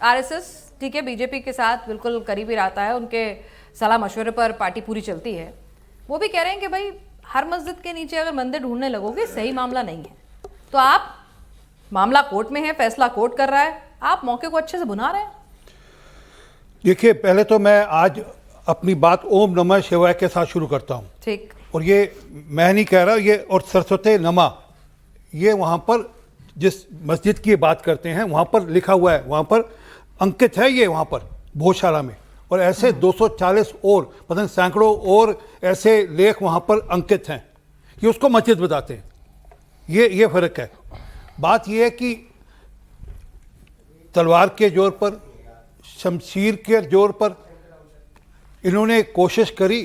RSS ठीक है BJP के साथ बिल्कुल करीबी रहता है, उनके सलाह मशवरे पर पार्टी पूरी चलती है। वो भी कह रहे हैं कि भाई हर मस्जिद के नीचे अगर मंदिर ढूंढने लगोगे सही मामला नहीं है, तो आप मामला कोर्ट में है, फैसला कोर्ट कर रहा है, आप मौके को अच्छे से भुना रहे हैं। देखिए, पहले तो मैं आज अपनी बात ओम नमः शिवाय के साथ शुरू करता हूँ। ठीक। और ये मैं नहीं कह रहा, ये और सरस्वती नमा, ये वहाँ पर जिस मस्जिद की बात करते हैं वहाँ पर लिखा हुआ है, वहाँ पर अंकित है ये, वहाँ पर भोजशाला में, और ऐसे 240 और पता नहीं सैकड़ों और ऐसे लेख वहाँ पर अंकित हैं। ये उसको मस्जिद बताते हैं। ये फर्क है। बात ये है कि तलवार के जोर पर, शमशीर के जोर पर इन्होंने कोशिश करी,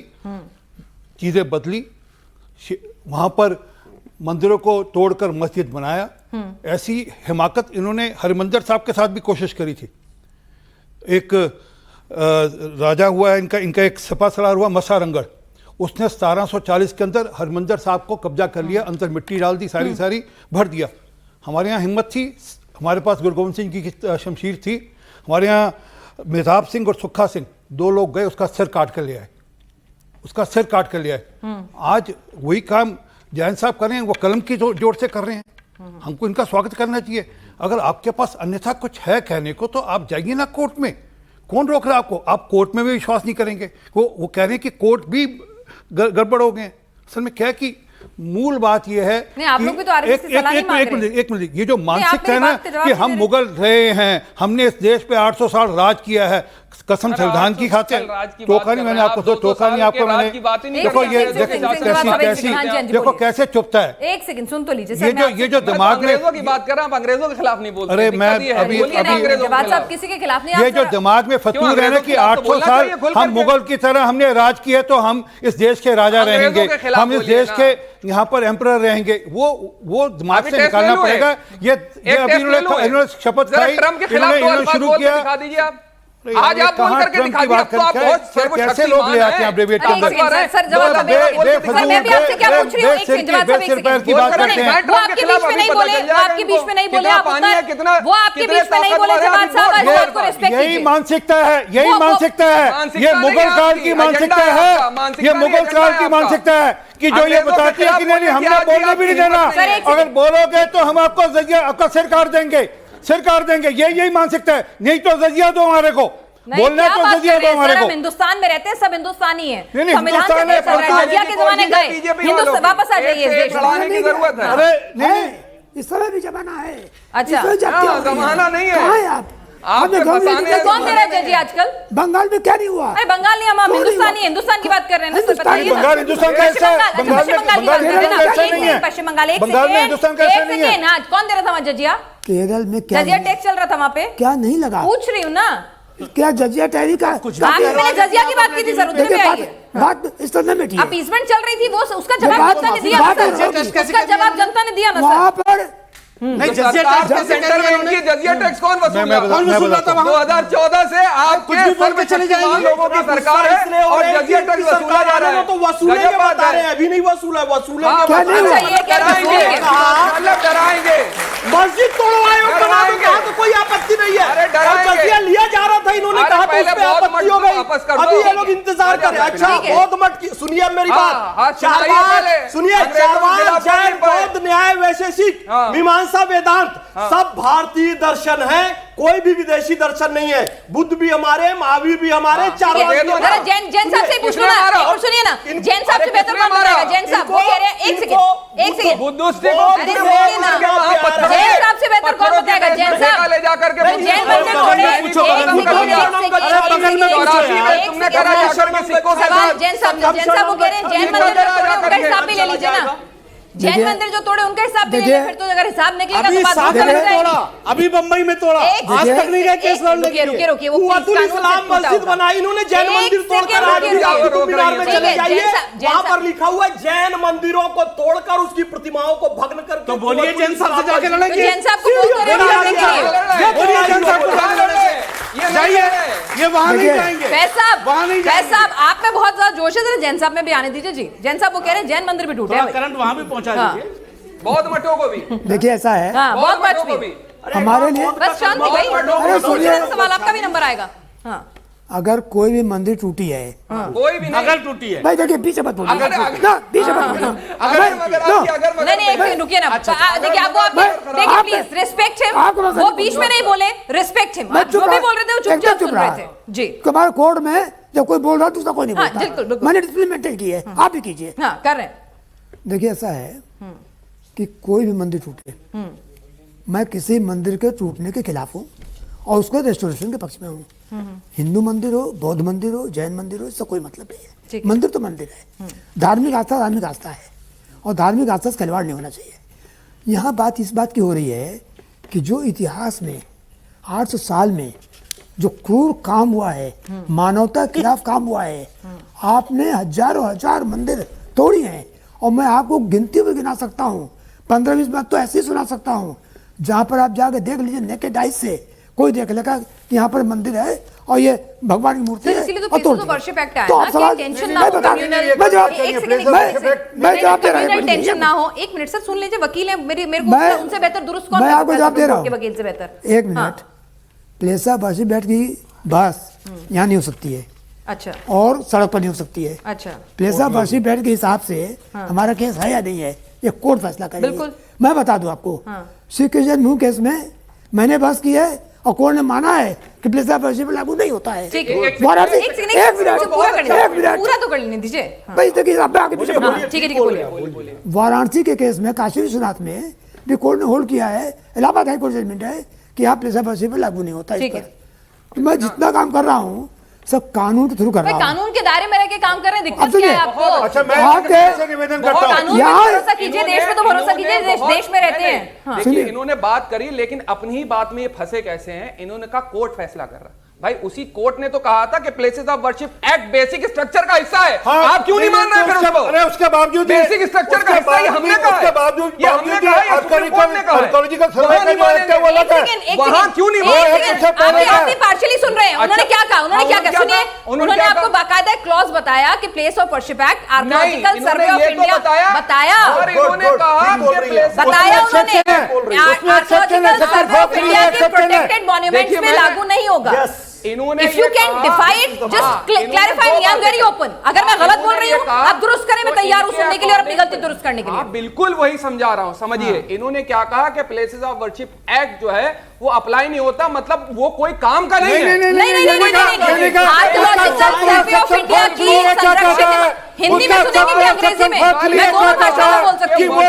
चीज़ें बदली, वहाँ पर मंदिरों को तोड़कर मस्जिद बनाया। ऐसी हिमाकत इन्होंने हरिमंदिर साहब के साथ भी कोशिश करी थी। एक राजा हुआ है इनका एक सपा सलार हुआ मसारंगढ़, उसने 1740 के अंदर हरिमंदिर साहब को कब्जा कर लिया, अंदर मिट्टी डाल दी, सारी भर दिया। हमारे यहाँ हिम्मत थी, हमारे पास गुरु गोविंद सिंह की शमशीर थी, हमारे यहाँ मेहताब सिंह और सुखा सिंह 2 लोग गए, उसका सिर काट कर ले आए, उसका सिर काट कर ले आए। आज वही काम जैन साहब कर रहे हैं, वो कलम की जोर से कर रहे हैं। हमको इनका स्वागत करना चाहिए। अगर आपके पास अन्यथा कुछ है कहने को तो आप जाइए ना कोर्ट में, कौन रोक रहा है आपको? आप कोर्ट में भी विश्वास नहीं करेंगे। वो कह रहे हैं कि कोर्ट भी गड़बड़ हो गए। असल में क्या है कि मूल बात यह है नहीं, आप लोग भी तो आरएसएस से सलाह नहीं मांग रहे। एक मिनट, ये जो मानसिकता है ना कि हम मुगल रहे हैं, हमने इस देश पे 800 साल राज किया है, कसम संविधान की खातिर टोका नहीं मैंने आपको, टोका नहीं आपको मैंने। देखो ये देखो कैसे चुपता है। एक सेकंड सुन तो लीजिए। ये जो दिमाग में अंग्रेजों की बात कर रहा हूं, अंग्रेजों के खिलाफ नहीं बोलते। अरे मैं अभी जवाब साहब किसी के खिलाफ नहीं, ये जो दिमाग में फतूर है ना कि 800 साल हम मुगल की तरह हमने राज किया तो हम इस देश के राजा रहेंगे, हम इस देश के यहाँ पर एम्परर रहेंगे, वो दिमाग से निकालना पड़ेगा। ये अभी इन्होंने शपथ खाई, इन्होंने शुरू किया। आज आप बोल करके दिखा दिया, तो आप बहुत सर्वशक्तिमान कैसे लोग ले आते हैं ब्रेवियट के अंदर? सर जवाब मैं भी आपसे क्या पूछ रही हूं, एक सेकंड जवाब साहब की बात करते हैं। वो आपके बीच में नहीं बोले, वो आपके बीच में नहीं बोले, आप वो आपके बीच में नहीं बोले। जवाब साहब आज बात को रिस्पेक्ट कीजिए। यही मानसिकता है, यही मानसिकता है, ये मुगल काल की मानसिकता है, ये मुगल काल की मानसिकता है कि जो ये बताती है कि नहीं हमने बोलने भी नहीं देना, अगर बोलोगे तो हम आपको आपका सिर काट देंगे, सिर काट देंगे। यही मानसिकता है। नहीं तो जजिया दो हमारे को, बोलना तो जजिया दो हमारे को। हिंदुस्तान में रहते हैं, सब हिंदुस्तान ही है। हिंदुस्तान है, जजिया के जमाने गए, हिंदुस्तान वापस आ जाइए। अरे नहीं, इस समय भी जमाना है। अच्छा जमाना नहीं है। कहाँ है आप? कौन दे रहा है जजी आजकल? बंगाल में क्या नहीं हुआ? अरे बंगाल नहीं, हम हिंदुस्तानी हिंदुस्तान की बात कर रहे हैं। बंगाल हिंदुस्तान का हिस्सा है, बंगाल में ऐसा नहीं है, पश्चिम बंगाल। एक बंगाल में हिंदुस्तान का ऐसा नहीं है। कौन दे रहा था वहाँ जजिया? केरल में क्या जजिया टैक्स चल रहा था वहाँ पे? क्या नहीं लगा? पूछ रही हूँ ना, क्या जजिया टैरी का मैंने जजिया की बात की थी सर, उधर भी आइए। बात इस तरह में अपीसमेंट चल रही थी, वो उसका जवाब जनता ने दिया ना सर, उसका जवाब जनता ने दिया ना सर। वहाँ पर नहीं, जजिया टैक्स सेंटर में उनकी जजिया टैक्स कौन वसूल रहा था? 2014 से आपके सर्व चले जाएंगे लोगों की सरकार है और जजिया टैक्स वसूला जा रहा है। तो वसूले के बता रहे हैं, अभी नहीं वसूला, वसूले के डराएंगे। मस्जिद तोड़वाए और बना दो, कहा तो कोई आपत्ति नहीं है। जजिया लिया जा रहा था, इन्होंने कहा तो उसमें आपत्ति हो गई। अभी ये लोग इंतजार कर रहे हैं। अच्छा बौद्ध मठ की सुनिए मेरी बात, सुनिए, चारवाक, जैन, बौद्ध, न्याय, वैशेषिक, मीमांसा, वेदांत सब भारतीय दर्शन है, कोई भी विदेशी दर्शन नहीं है। बुद्ध भी हमारे, महावीर भी हमारे, चारों जैन साहब से पूछो ना, और सुनिए ना, जैन साहब से बेहतर कौन बताएगा? जैन साहब वो कह रहे हैं, एक सेकंड बुद्धिस्ट जैन साहब से बेहतर कौन बताएगा? जैन साहब ले जाकर के जैन मंदिर तोड़े, जैन साहब वो कह रहे हैं जैन मंदिर तोड़े, उनका हिसाब भी ले लीजिए ना। जैन मंदिर जो तोड़े उनका हिसाब भी ले, फिर तो अगर हिसाब निकलेगा तो बात सागर में तोड़ा, अभी बम्बई में तोड़ा, आज तक नहीं गए केस लड़ने के लिए। रुकिए, वो इस्लाम मस्जिद बनाई इन्होंने, जैन मंदिर तोड़कर आज भी आप कुतुब मीनार में चले जाइए, वहां पर लिखा हुआ है जैन मंदिरों को तोड़कर उसकी प्रतिमाओं को भग्न करके। तो बोलिए जैन साहब से जाके लड़ेंगे। जैन साहब को बोल रहे हैं, बोलिए जैन साहब को जाइए, ये वहां नहीं जाएंगे। फैज साहब आप में बहुत ज्यादा जोश है, जैन साहब में भी आने दीजिए जी। जैन साहब वो कह रहे हैं जैन मंदिर भी टूटे, करंट वहां भी पहुंचा दीजिए। बौद्ध मठों को भी देखिए ऐसा है, बहुत मठ भी। हमारे लिए बस शांति भाई, अरे सुनिए, सवाल आपका भी नंबर आएगा। हाँ अगर कोई भी मंदिर टूटी है, कोई भी नहीं, अगर टूटी है, भाई देखिए पीछे मत बोलिए ना, पीछे मत बोलिए। नहीं एक मिनट रुकिए ना, देखिए आपको देखिए प्लीज रिस्पेक्ट हिम, वो बीच में नहीं बोले, रिस्पेक्ट हिम, आप जो भी बोल रहे थे वो चुपचाप सुन रहे थे जी। हमारे कोर्ट में जब कोई बोल रहा है दूसरा कोई नहीं बिल्कुल, बोलता, बिल्कुल। मैंने डिसिप्लिन मेंटेन की है, आप भी कीजिए। हाँ कर रहे हैं। देखिए ऐसा है कि कोई भी मंदिर टूटे, मैं किसी मंदिर के टूटने के खिलाफ हूँ और उसको रेस्टोरेशन के पक्ष में हूँ। हिंदू मंदिर हो, बौद्ध मंदिर हो, जैन मंदिर हो, इससे कोई मतलब नहीं है। मंदिर तो मंदिर है, धार्मिक आस्था धार्मिक आस्था है और धार्मिक आस्था से खिलवाड़ नहीं होना चाहिए। यहाँ बात इस बात की हो रही है कि जो इतिहास में 800 साल में जो क्रूर काम हुआ है, मानवता के खिलाफ काम हुआ है, आपने हजारों हजार मंदिर तोड़ी हैं और मैं आपको गिनती भी गिना सकता हूँ, 15-20 बात तो ऐसे ही सुना सकता हूँ, जहाँ पर आप जाके देख लीजिए नेकेड आइज से, कोई देख लेगा कि यहाँ पर मंदिर है और ये भगवान की मूर्ति है। इसीलिए तो प्लेसेस ऑफ वर्शिप एक्ट आया तो ना आप सवाल, कि टेंशन ना मैं हो, बता communal- मैं जवाब एक सेकंड, मैं जवाब दे रहा हूँ, टेंशन ना हो। एक मिनट सर सुन लीजिए, वकील है मेरे को मैं- उनसे बेहतर दुरुस्त कौन मैं कर आपको सकता है जवाब दे रहा कोर्ट के हूँ। वकील से बेहतर। एक मिनट, प्लेस ऑफ वर्शिप बैठ की बस यहाँ नहीं हो सकती है अच्छा और सड़क पर नहीं हो सकती है। अच्छा प्लेस ऑफ वर्शिप बैठ के हिसाब से हमारा केस है या नहीं है, ये कोर्ट फैसला करेगी। बिल्कुल। मैं बता दूं आपको, श्री कृष्ण मुंह केस में मैंने बस की है और कोर्ट ने माना है कि प्लेस ऑफ वर्शिप लागू नहीं होता है। ठीक है, वाराणसी, एक सेकंड, एक मिनट, पूरा कर लीजिए, एक मिनट, पूरा तो कर लेने दीजिए। हाँ, भाई देखिए आप आगे पीछे हाँ, ठीक है बोलिए। वाराणसी के केस में काशी विश्वनाथ में भी कोर्ट ने होल्ड किया है, इलाहाबाद हाई कोर्ट जजमेंट है कि आप प्लेस ऑफ वर्शिप लागू नहीं होता। ठीक इस है। पर मैं जितना काम कर रहा हूँ सब कानून के थ्रू कर भाई रहा हूँ। कानून के दायरे में रह के काम कर रहे हैं, अब दिक्कत सुनिए, क्या है आपको? अच्छा मैं आपके- आपसे निवेदन करता हूँ, कानून पे यहाँ- भरोसा कीजिए, देश में तो भरोसा कीजिए, देश में रहते हैं। हाँ। देखिए इन्होंने बात करी लेकिन अपनी ही बात में ये फंसे कैसे हैं। इन्होंने कहा कोर्ट फैसला कर रहा। भाई उसी कोर्ट ने तो कहा था कि places of worship act basic structure का हिस्सा है। हाँ, आप क्यों नहीं मान रहे फिर उसको? अरे उसके बावजूद बेसिक स्ट्रक्चर का हिस्सा ये हमने कहा है। उसके बावजूद ये हमने कहा है, या सुप्रीम कोर्ट ने कहा है। आर्कोलॉजिकल सर्वे वहाँ का नहीं जो एक्ट है वो मानेंगे। अलग है। वहाँ क्यों नहीं वो मानेंगे? एक से पहले आप भी पार्शियली सुन रहे हैं। उन्होंने क्या कहा, उन्होंने क्या कहा, सुनिए, उन्होंने क्या आपको कहा? बाकायदा एक क्लॉज बताया कि प्लेस ऑफ वर्शिप एक्ट नहीं, आर्कोलॉजिकल इन्होंने सर्वे ऑफ ये तो इंडिया बताया और इन्होंने गुड, कहा ठीक बोल कि रही है। places- बताया उसमें उन्होंने exception है, बोल रही है। उसमें exception है, archaeological section survey of 4 India के exception है। प्रोटेक्टेड मॉन्यूमेंट्स देखिए, में मैंने- लागू नहीं होगा। इन्होंने इफ यू ये कैन कहा- डिफाई इट, हाँ, जस्ट इन्होंने clarify me, I am very open. अगर मैं गलत बोल रही हूँ कहा- आप दुरुस्त करें, मैं तैयार हूँ इनके सुनने के लिए और अपनी according गलती दुरुस्त करने के लिए। हाँ, बिल्कुल वही समझा रहा हूँ, समझिए। इन्होंने क्या कहा कि प्लेसेस ऑफ वर्शिप एक्ट जो है वो अप्लाई नहीं होता, मतलब वो कोई काम का नहीं है। आर्कोलॉजिकल सर्वे ऑफ इंडिया की संरक्षित, हिंदी में सुनेंगे कि अंग्रेजी में, मैं दोनों भाषाओं में बोल सकती हूँ।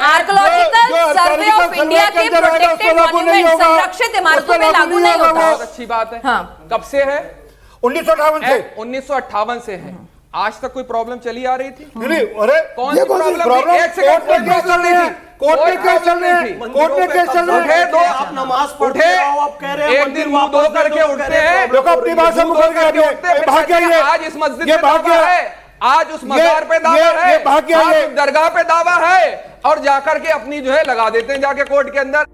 आर्कोलॉजिकल सर्वे ऑफ इंडिया के प्रोटेक्टेड मॉन्यूमेंट संरक्षित इमारतों में लागू नहीं होता। बहुत अच्छी बात है। हाँ। कब से है? 1958 से। 1958 से है। आज तक कोई प्रॉब्लम चली आ रही थी? नहीं, अरे कौन ये सी कौन सी प्रॉब्लम थी? एक सेकंड, कोई कोर्ट में प्रॉब्लम नहीं थी। कोर्ट में केस चल रहे हैं, कोर्ट में केस चल रहे उठे हैं। दो, आप नमाज पढ़ते उठे, हो, आप कह रहे हैं एक मंदिर दिन मुंह वापस धो दे करके दो, उठते कह रहे हैं, देखो अपनी भाषा मुंह मुकर धो करके के उठते हैं, भाग फिर गया ये। आज इस मस्जिद ये पे भाग दावा गया। है, आज उस मजार पे दावा ये है, भाग गया आज ये। उस दरगाह पे दावा है और जाकर के अपनी जो है लगा देते हैं जाके कोर्ट के अंदर।